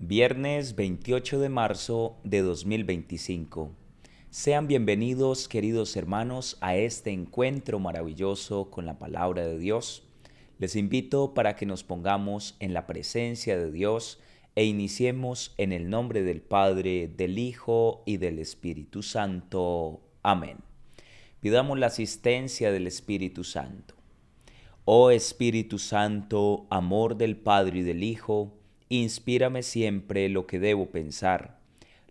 Viernes 28 de marzo de 2025. Sean bienvenidos, queridos hermanos, a este encuentro maravilloso con la palabra de Dios. Les invito para que nos pongamos en la presencia de Dios e iniciemos en el nombre del Padre, del Hijo y del Espíritu Santo. Amén. Pidamos la asistencia del Espíritu Santo. Oh Espíritu Santo, amor del Padre y del Hijo, inspírame siempre lo que debo pensar,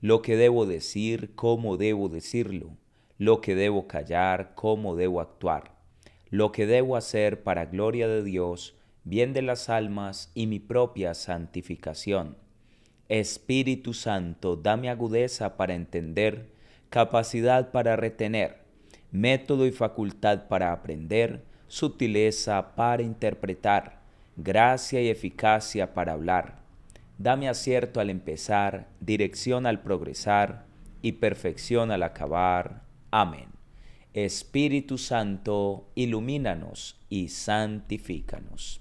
lo que debo decir, cómo debo decirlo, lo que debo callar, cómo debo actuar, lo que debo hacer para gloria de Dios, bien de las almas y mi propia santificación. Espíritu Santo, dame agudeza para entender, capacidad para retener, método y facultad para aprender, sutileza para interpretar, gracia y eficacia para hablar. Dame acierto al empezar, dirección al progresar y perfección al acabar. Amén. Espíritu Santo, ilumínanos y santifícanos.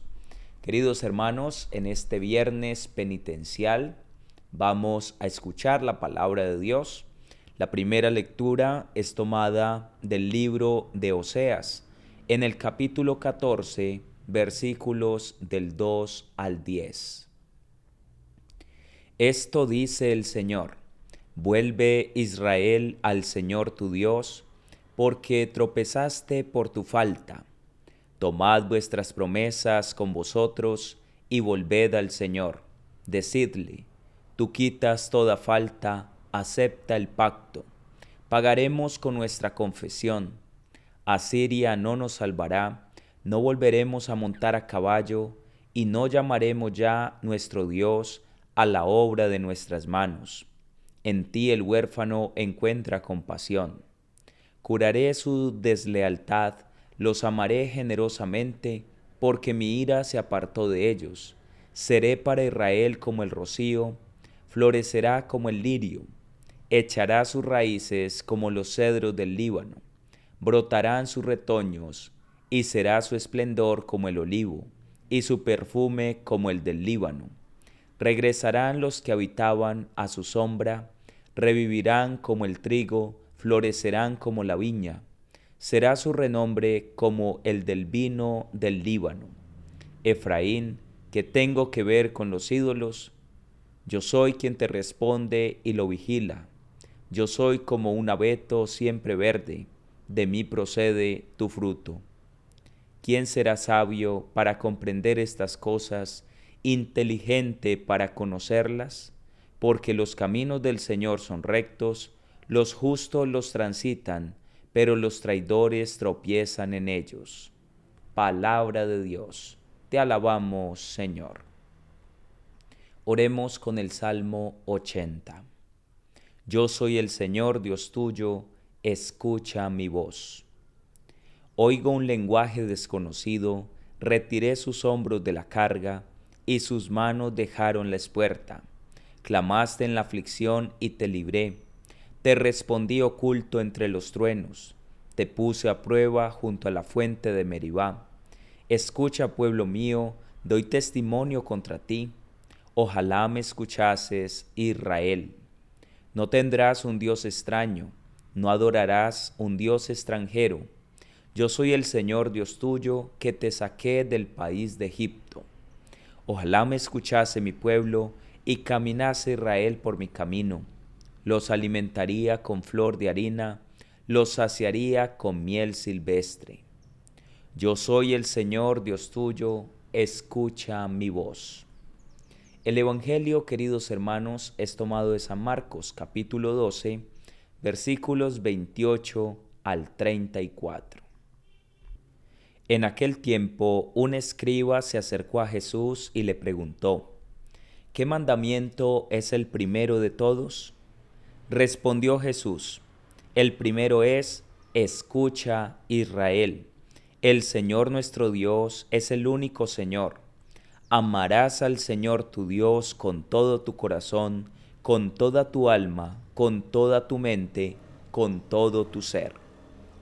Queridos hermanos, en este viernes penitencial vamos a escuchar la palabra de Dios. La primera lectura es tomada del libro de Oseas, en el capítulo 14, versículos del 2 al 10. Esto dice el Señor: vuelve Israel al Señor tu Dios, porque tropezaste por tu falta. Tomad vuestras promesas con vosotros y volved al Señor. Decidle: tú quitas toda falta, acepta el pacto. Pagaremos con nuestra confesión. Asiria no nos salvará, no volveremos a montar a caballo, y no llamaremos ya nuestro Dios a la obra de nuestras manos. En ti el huérfano encuentra compasión. Curaré su deslealtad, los amaré generosamente, porque mi ira se apartó de ellos. Seré para Israel como el rocío, florecerá como el lirio, echará sus raíces como los cedros del Líbano, brotarán sus retoños, y será su esplendor como el olivo, y su perfume como el del Líbano. Regresarán los que habitaban a su sombra, revivirán como el trigo, florecerán como la viña. Será su renombre como el del vino del Líbano. Efraín, ¿qué tengo que ver con los ídolos? Yo soy quien te responde y lo vigila. Yo soy como un abeto siempre verde, de mí procede tu fruto. ¿Quién será sabio para comprender estas cosas, inteligente para conocerlas? Porque los caminos del Señor son rectos, los justos los transitan, pero los traidores tropiezan en ellos. Palabra de Dios. Te alabamos, Señor. Oremos con el Salmo 80. Yo soy el Señor Dios tuyo, escucha mi voz. Oigo un lenguaje desconocido, retiré sus hombros de la carga, y sus manos dejaron la espuerta. Clamaste en la aflicción y te libré. Te respondí oculto entre los truenos. Te puse a prueba junto a la fuente de Meribá. Escucha, pueblo mío, doy testimonio contra ti. Ojalá me escuchases, Israel. No tendrás un Dios extraño, no adorarás un Dios extranjero. Yo soy el Señor Dios tuyo, que te saqué del país de Egipto. Ojalá me escuchase mi pueblo, y caminase Israel por mi camino. Los alimentaría con flor de harina, los saciaría con miel silvestre. Yo soy el Señor Dios tuyo, escucha mi voz. El Evangelio, queridos hermanos, es tomado de San Marcos, capítulo 12, versículos 28 al 34. En aquel tiempo, un escriba se acercó a Jesús y le preguntó: ¿qué mandamiento es el primero de todos? Respondió Jesús: el primero es: escucha, Israel. El Señor nuestro Dios es el único Señor. Amarás al Señor tu Dios con todo tu corazón, con toda tu alma, con toda tu mente, con todo tu ser.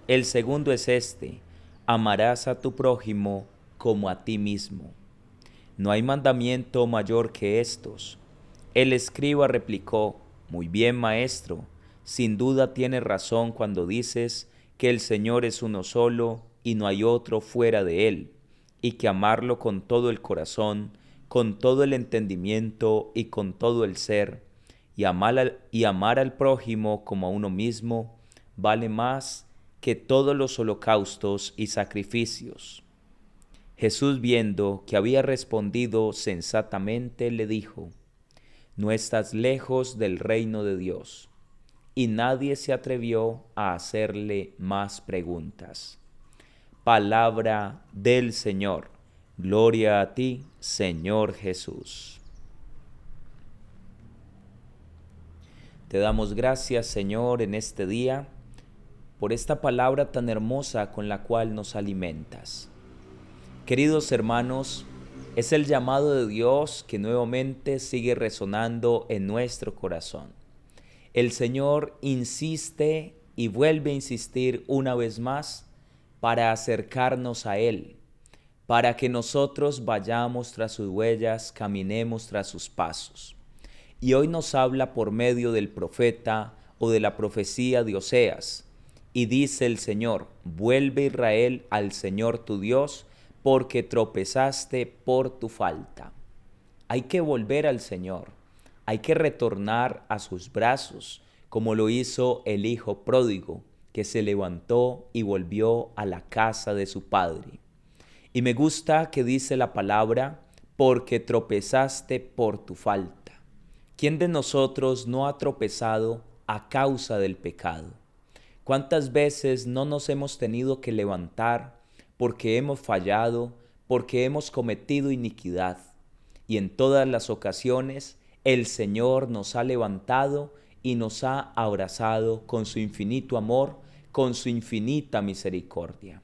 El segundo es este: amarás a tu prójimo como a ti mismo. No hay mandamiento mayor que estos. El escriba replicó: Muy bien, maestro, sin duda tienes razón cuando dices que el Señor es uno solo y no hay otro fuera de él, y que amarlo con todo el corazón, con todo el entendimiento y con todo el ser, y amar al prójimo como a uno mismo, vale más que todos los holocaustos y sacrificios. Jesús, viendo que había respondido sensatamente, le dijo: No estás lejos del reino de Dios. Y nadie se atrevió a hacerle más preguntas. Palabra del Señor. Gloria a ti, Señor Jesús. Te damos gracias, Señor, en este día, por esta palabra tan hermosa con la cual nos alimentas. Queridos hermanos, es el llamado de Dios que nuevamente sigue resonando en nuestro corazón. El Señor insiste y vuelve a insistir una vez más para acercarnos a Él, para que nosotros vayamos tras sus huellas, caminemos tras sus pasos. Y hoy nos habla por medio del profeta o de la profecía de Oseas. Y dice el Señor: Vuelve, Israel, al Señor tu Dios, porque tropezaste por tu falta. Hay que volver al Señor, hay que retornar a sus brazos, como lo hizo el hijo pródigo, que se levantó y volvió a la casa de su padre. Y me gusta que dice la palabra: porque tropezaste por tu falta. ¿Quién de nosotros no ha tropezado a causa del pecado? ¿Cuántas veces no nos hemos tenido que levantar porque hemos fallado, porque hemos cometido iniquidad? Y en todas las ocasiones el Señor nos ha levantado y nos ha abrazado con su infinito amor, con su infinita misericordia.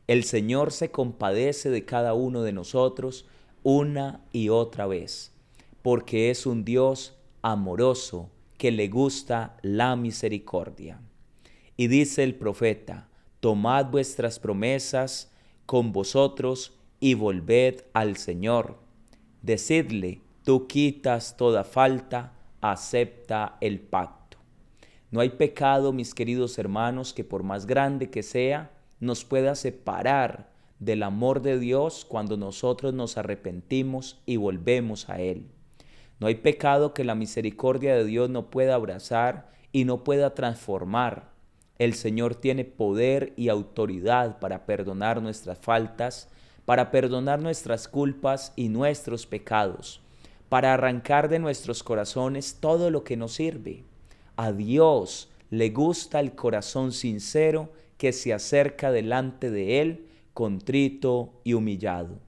El Señor se compadece de cada uno de nosotros una y otra vez, porque es un Dios amoroso que le gusta la misericordia. Y dice el profeta: Tomad vuestras promesas con vosotros y volved al Señor. Decidle: Tú quitas toda falta, acepta el pacto. No hay pecado, mis queridos hermanos, que por más grande que sea, nos pueda separar del amor de Dios cuando nosotros nos arrepentimos y volvemos a Él. No hay pecado que la misericordia de Dios no pueda abrazar y no pueda transformar. El Señor tiene poder y autoridad para perdonar nuestras faltas, para perdonar nuestras culpas y nuestros pecados, para arrancar de nuestros corazones todo lo que nos sirve. A Dios le gusta el corazón sincero que se acerca delante de Él, contrito y humillado.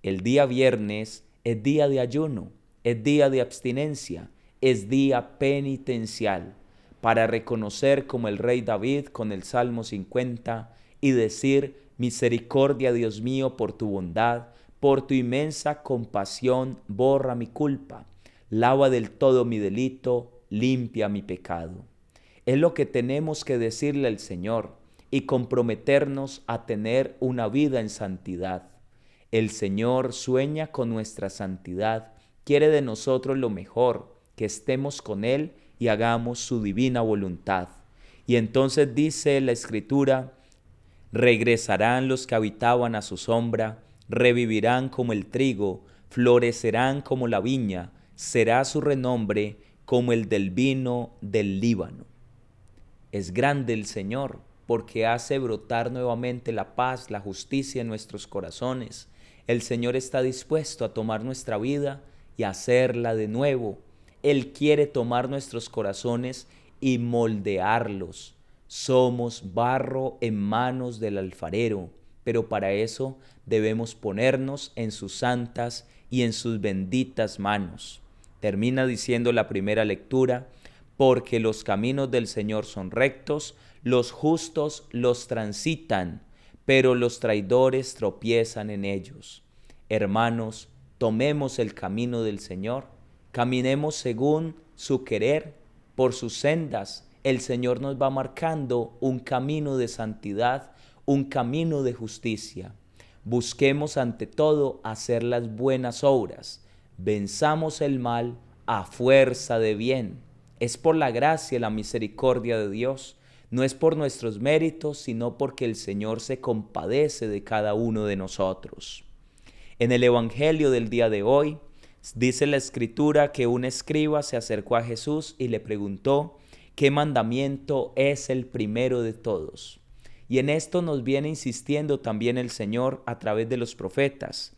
El día viernes es día de ayuno, es día de abstinencia, es día penitencial, para reconocer como el rey David con el Salmo 50 y decir: Misericordia, Dios mío, por tu bondad, por tu inmensa compasión, borra mi culpa, lava del todo mi delito, limpia mi pecado. Es lo que tenemos que decirle al Señor y comprometernos a tener una vida en santidad. El Señor sueña con nuestra santidad, quiere de nosotros lo mejor, que estemos con Él y hagamos su divina voluntad. Y entonces dice la Escritura: regresarán los que habitaban a su sombra, revivirán como el trigo, florecerán como la viña, será su renombre como el del vino del Líbano. Es grande el Señor, porque hace brotar nuevamente la paz, la justicia en nuestros corazones. El Señor está dispuesto a tomar nuestra vida y hacerla de nuevo. Él quiere tomar nuestros corazones y moldearlos. Somos barro en manos del alfarero, pero para eso debemos ponernos en sus santas y en sus benditas manos. Termina diciendo la primera lectura: porque los caminos del Señor son rectos, los justos los transitan, pero los traidores tropiezan en ellos. Hermanos, tomemos el camino del Señor, caminemos según su querer, por sus sendas. El Señor nos va marcando un camino de santidad, un camino de justicia. Busquemos ante todo hacer las buenas obras, venzamos el mal, a fuerza de bien. Es por la gracia y la misericordia de Dios. No es por nuestros méritos, sino porque el Señor se compadece de cada uno de nosotros. En el Evangelio del día de hoy, dice la Escritura que un escriba se acercó a Jesús y le preguntó qué mandamiento es el primero de todos. Y en esto nos viene insistiendo también el Señor a través de los profetas.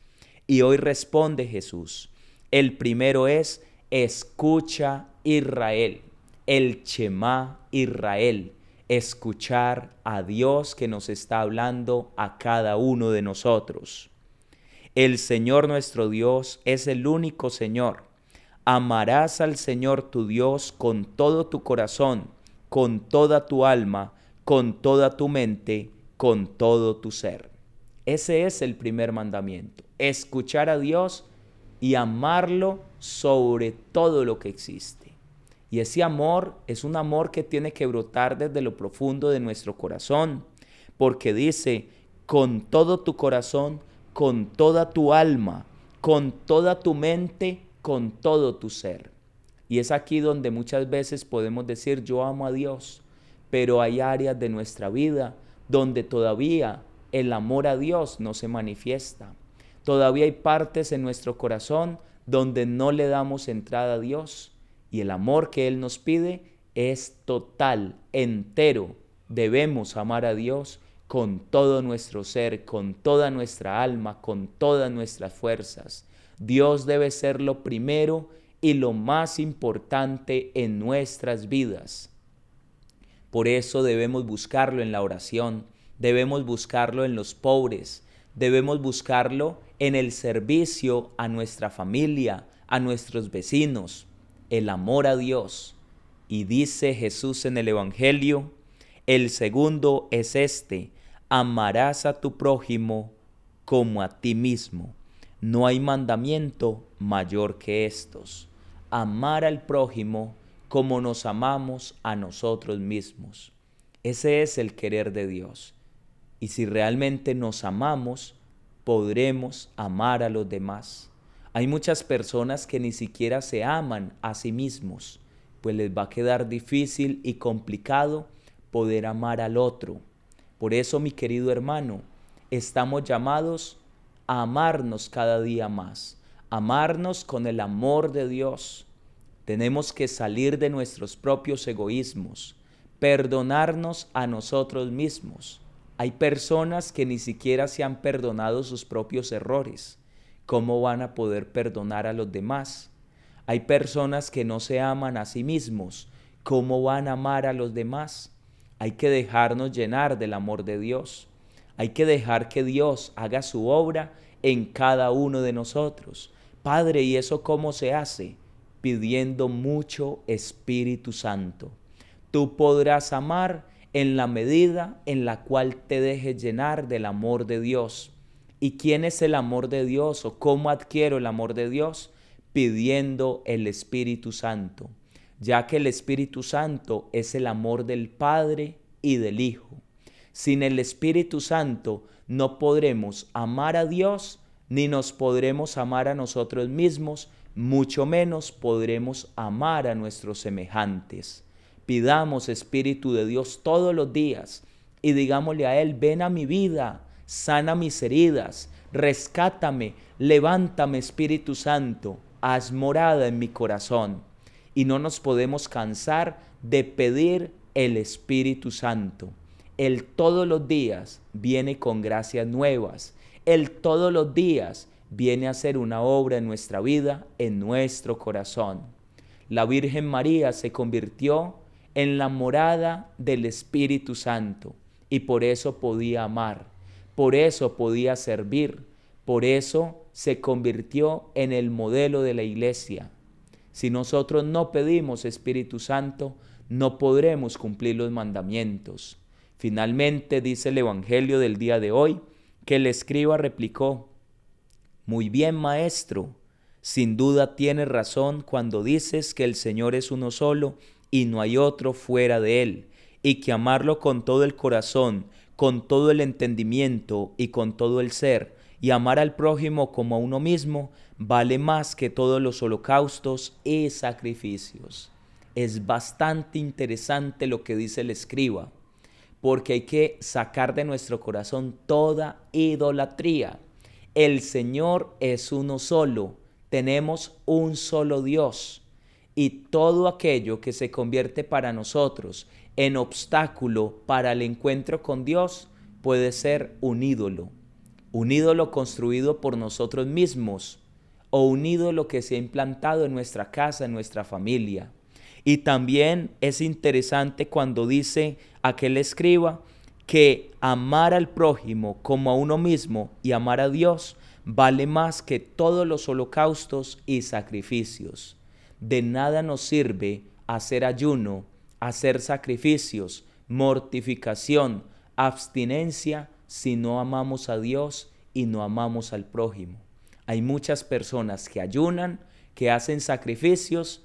Y hoy responde Jesús: el primero es: escucha Israel, el Shema Israel, escuchar a Dios que nos está hablando a cada uno de nosotros. El Señor nuestro Dios es el único Señor. Amarás al Señor tu Dios con todo tu corazón, con toda tu alma, con toda tu mente, con todo tu ser. Ese es el primer mandamiento: escuchar a Dios y amarlo sobre todo lo que existe. Y ese amor es un amor que tiene que brotar desde lo profundo de nuestro corazón, porque dice: con todo tu corazón, con toda tu alma, con toda tu mente, con todo tu ser. Y es aquí donde muchas veces podemos decir: yo amo a Dios, pero hay áreas de nuestra vida donde todavía el amor a Dios no se manifiesta. Todavía hay partes en nuestro corazón donde no le damos entrada a Dios, y el amor que Él nos pide es total, entero. Debemos amar a Dios con todo nuestro ser, con toda nuestra alma, con todas nuestras fuerzas. Dios debe ser lo primero y lo más importante en nuestras vidas. Por eso debemos buscarlo en la oración, debemos buscarlo en los pobres, debemos buscarlo en el servicio a nuestra familia, a nuestros vecinos, el amor a Dios. Y dice Jesús en el Evangelio: el segundo es este: amarás a tu prójimo como a ti mismo. No hay mandamiento mayor que estos: amar al prójimo como nos amamos a nosotros mismos. Ese es el querer de Dios. Y si realmente nos amamos, podremos amar a los demás. Hay muchas personas que ni siquiera se aman a sí mismos, pues les va a quedar difícil y complicado poder amar al otro. Por eso, mi querido hermano, estamos llamados a amarnos cada día más, amarnos con el amor de Dios. Tenemos que salir de nuestros propios egoísmos, perdonarnos a nosotros mismos. Hay personas que ni siquiera se han perdonado sus propios errores. ¿Cómo van a poder perdonar a los demás? Hay personas que no se aman a sí mismos. ¿Cómo van a amar a los demás? Hay que dejarnos llenar del amor de Dios. Hay que dejar que Dios haga su obra en cada uno de nosotros. Padre, ¿y eso cómo se hace? Pidiendo mucho Espíritu Santo. Tú podrás amar en la medida en la cual te dejes llenar del amor de Dios. ¿Y quién es el amor de Dios o cómo adquiero el amor de Dios? Pidiendo el Espíritu Santo, ya que el Espíritu Santo es el amor del Padre y del Hijo. Sin el Espíritu Santo no podremos amar a Dios ni nos podremos amar a nosotros mismos, mucho menos podremos amar a nuestros semejantes. Pidamos Espíritu de Dios todos los días y digámosle a Él: ven a mi vida, sana mis heridas, rescátame, levántame Espíritu Santo, haz morada en mi corazón. Y no nos podemos cansar de pedir el Espíritu Santo. Él todos los días viene con gracias nuevas. Él todos los días viene a hacer una obra en nuestra vida, en nuestro corazón. La Virgen María se convirtió en la morada del Espíritu Santo y por eso podía amar, por eso podía servir, por eso se convirtió en el modelo de la iglesia. Si nosotros no pedimos Espíritu Santo, no podremos cumplir los mandamientos. Finalmente dice el Evangelio del día de hoy que el escriba replicó: muy bien, maestro, sin duda tienes razón cuando dices que el Señor es uno solo y no hay otro fuera de Él, y que amarlo con todo el corazón, con todo el entendimiento y con todo el ser, y amar al prójimo como a uno mismo, vale más que todos los holocaustos y sacrificios. Es bastante interesante lo que dice el escriba, porque hay que sacar de nuestro corazón toda idolatría. El Señor es uno solo, tenemos un solo Dios, y todo aquello que se convierte para nosotros en obstáculo para el encuentro con Dios puede ser un ídolo construido por nosotros mismos o un ídolo que se ha implantado en nuestra casa, en nuestra familia. Y también es interesante cuando dice aquel escriba que amar al prójimo como a uno mismo y amar a Dios vale más que todos los holocaustos y sacrificios. De nada nos sirve hacer ayuno, hacer sacrificios, mortificación, abstinencia si no amamos a Dios y no amamos al prójimo. Hay muchas personas que ayunan, que hacen sacrificios,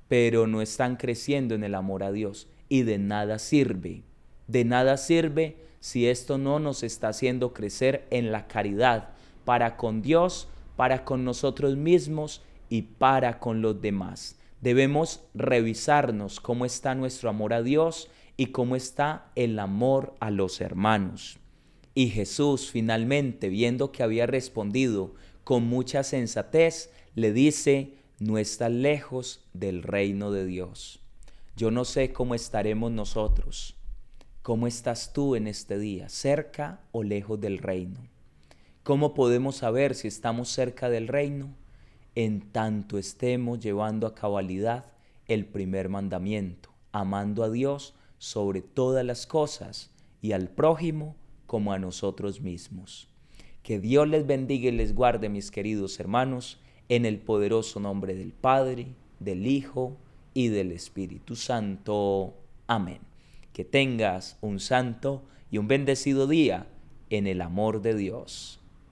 pero no están creciendo en el amor a Dios y de nada sirve. De nada sirve si esto no nos está haciendo crecer en la caridad para con Dios, para con nosotros mismos y para con los demás. Debemos revisarnos cómo está nuestro amor a Dios y cómo está el amor a los hermanos. Y Jesús, finalmente, viendo que había respondido con mucha sensatez, le dice: no estás lejos del reino de Dios. Yo no sé cómo estaremos nosotros. ¿Cómo estás tú en este día? ¿Cerca o lejos del reino? ¿Cómo podemos saber si estamos cerca del reino? En tanto estemos llevando a cabalidad el primer mandamiento, amando a Dios sobre todas las cosas y al prójimo como a nosotros mismos. Que Dios les bendiga y les guarde, mis queridos hermanos, en el poderoso nombre del Padre, del Hijo y del Espíritu Santo. Amén. Que tengas un santo y un bendecido día en el amor de Dios.